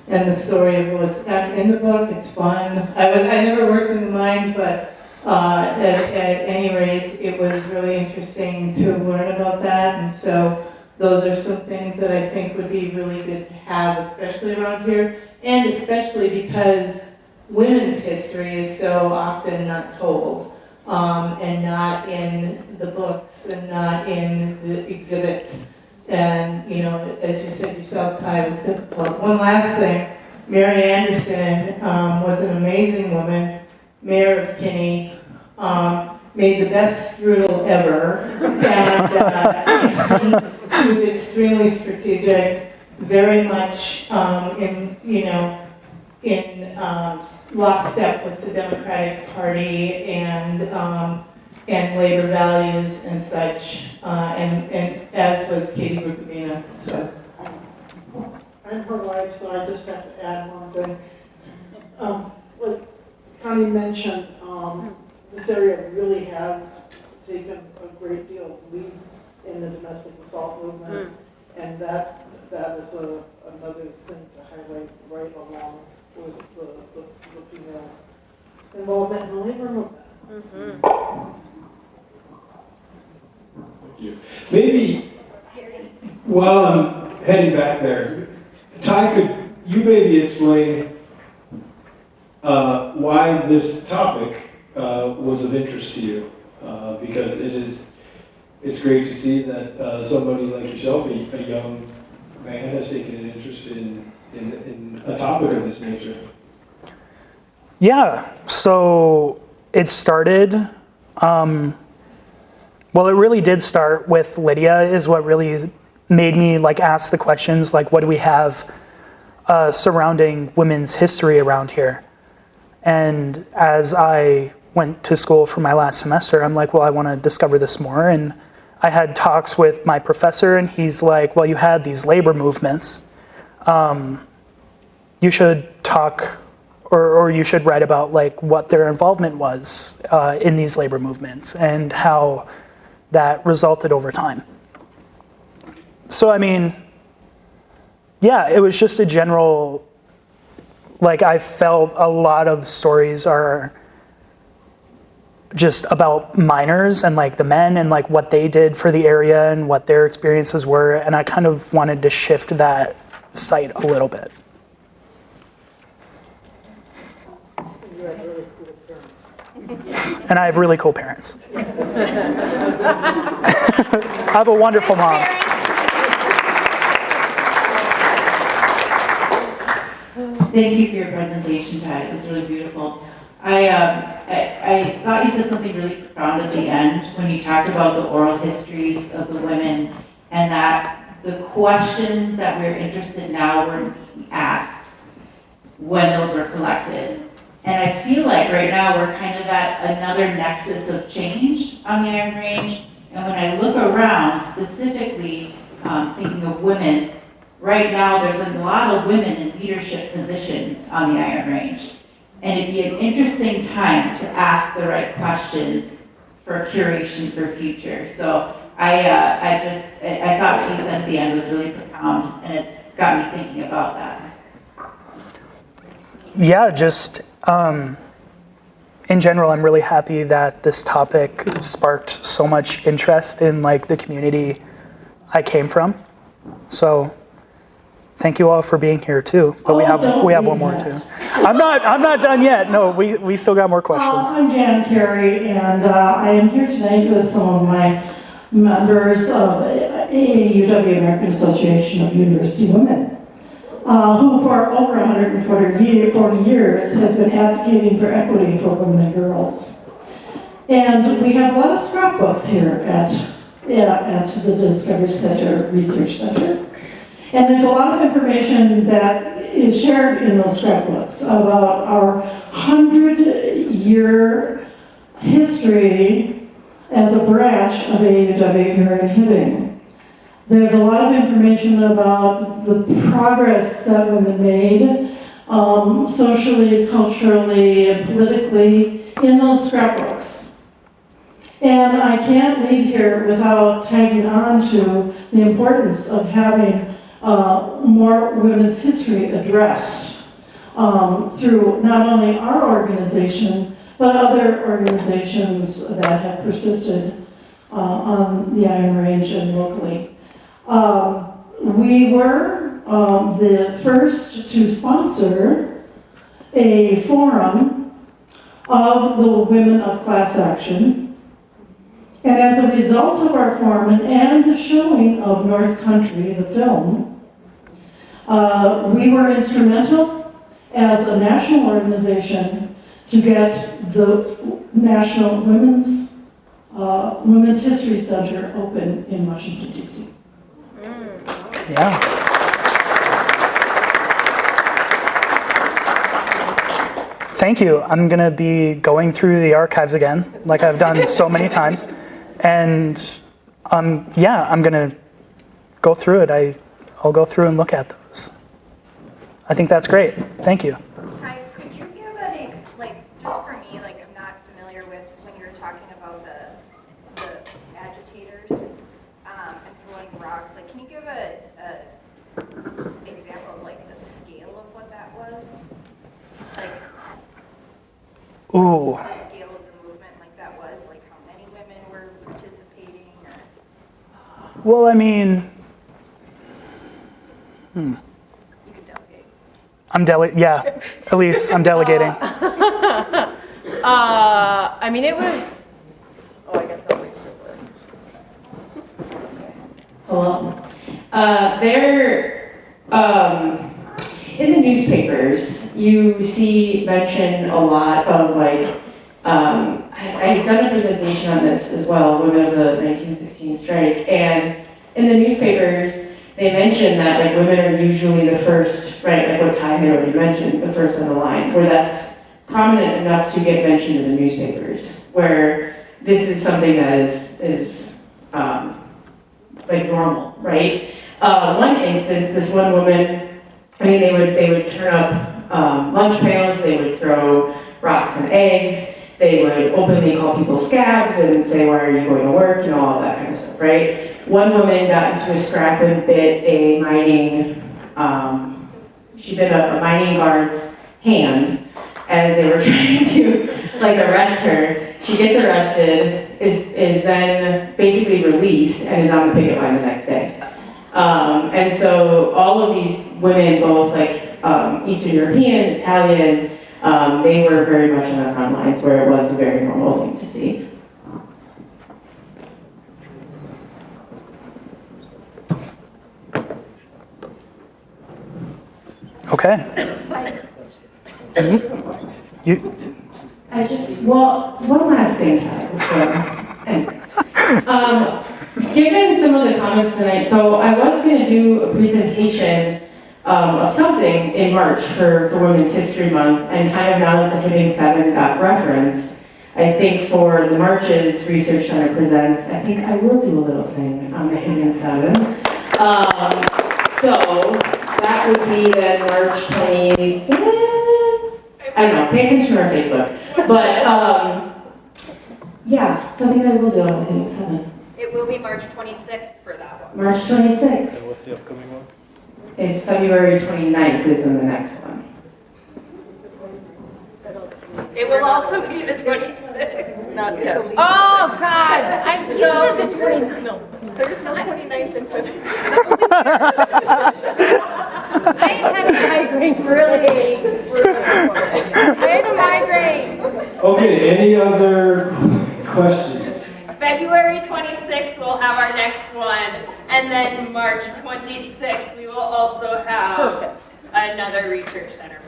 And the story of Lois in the book, it's fun. I never worked in the mines, but at any rate, it was really interesting to learn about that. And so those are some things that I think would be really good to have, especially around here, and especially because women's history is so often not told, and not in the books, and not in the exhibits. And, you know, as you said yourself, Tye, was difficult. One last thing, Mary Anderson was an amazing woman, mayor of Kinney, made the best strudel ever, and she was extremely strategic, very much in lockstep with the Democratic Party and labor values and such, and as was Katie Rukavina. So. I'm her wife, so I just have to add one thing. What Connie mentioned, this area really has taken a great deal of lead in the domestic assault movement, and that is another thing to highlight right along with the female involvement in the labor movement. Thank you. Maybe while I'm heading back there, Tye, could you maybe explain why this topic was of interest to you? Because it's great to see that somebody like yourself, a young man, has taken an interest in a topic of this nature. Yeah, so it started, well, it really did start with Lydia, is what really made me ask the questions, what do we have surrounding women's history around here? And as I went to school for my last semester, I'm like, well, I want to discover this more. And I had talks with my professor, and he's like, well, you had these labor movements. You should talk, or you should write about what their involvement was in these labor movements and how that resulted over time. So, I mean, yeah, it was just a general like I felt a lot of stories are just about minors and like the men and like what they did for the area and what their experiences were, and I kind of wanted to shift that sight a little bit. And I have really cool parents. I have a wonderful mom. Thank you for your presentation, Tye. It was really beautiful. I thought you said something really profound at the end when you talked about the oral histories of the women, and that the questions that we're interested now were being asked when those were collected. And I feel like right now we're kind of at another nexus of change on the Iron Range. And when I look around, specifically thinking of women, right now there's a lot of women in leadership positions on the Iron Range. And it'd be an interesting time to ask the right questions for curation for future. So I thought what you said at the end was really profound, and it's got me thinking about that. Yeah, just in general, I'm really happy that this topic sparked so much interest in like the community I came from. So thank you all for being here too. But we have one more too. I'm not done yet. No, we still got more questions. I'm Jan Carey, and I am here tonight with some of my members of AAUW, American Association of University Women, who for over 140 years has been advocating for equity for women and girls. And we have a lot of scrapbooks here at the Discovery Center Research Center. And there's a lot of information that is shared in those scrapbooks about our 100-year history as a branch of AAUW here in Hibbing. There's a lot of information about the progress that women made socially, culturally, and politically in those scrapbooks. And I can't leave here without tagging on to the importance of having more women's history addressed through not only our organization, but other organizations that have persisted on the Iron Range and locally. We were the first to sponsor a forum of the women of class action. And as a result of our forum and the showing of North Country, the film, we were instrumental as a national organization to get the National Women's History Center open in Washington, D.C. Yeah. Thank you. I'm going to be going through the archives again, like I've done so many times. And yeah, I'm going to go through it. I'll go through and look at those. I think that's great. Thank you. Tye, could you give just for me, I'm not familiar with when you were talking about the agitators and throwing rocks. Can you give a example of the scale of what that was? Ooh. The scale of the movement that was, how many women were participating? Or... Well, I mean, You could delegate. yeah, Elise, I'm delegating. I mean, it was. Oh, I guess I'll wait for it. Hello. They're in the newspapers. You see mention a lot of I've done a presentation on this as well, Women of the 1916 Strike, and in the newspapers they mention that women are usually the first, right? What Tye had already mentioned, the first on the line, where that's prominent enough to get mentioned in the newspapers, where this is something that is normal, right? One instance, this one woman, they would turn up lunch pails, they would throw rocks and eggs, they would openly call people scabs and say, why are you going to work, all that kind of stuff, right? One woman got into a scrap and bit a mining, she bit a mining guard's hand as they were trying to like arrest her. She gets arrested, is then basically released, and is on the picket line the next day. And so all of these women, both like Eastern European, Italian, they were very much on the front lines where it was a very normal thing to see. Okay. You, Well, one last thing, Tye, before. Given some of the comments tonight, so I was going to do a presentation of something in March for Women's History Month, and kind of now that the Hitting 7 got referenced, I think for the March's Research Center Presents, I think I will do a little thing on the Hitting 7. So that would be then March 26th. I don't know, pay attention to our Facebook. But, yeah, so I think I will do it on the Hitting 7. It will be March 26th for that one. March 26th. And what's the upcoming one? Is February 29th is in the next one. It will also be the 26th. Not until the. Oh, God, you said the 29th. No, there's no 29th and 50th. I had a migraine, really. I had a migraine. Okay, any other questions? February 26th, we'll have our next one, and then March 26th, we will also have another research center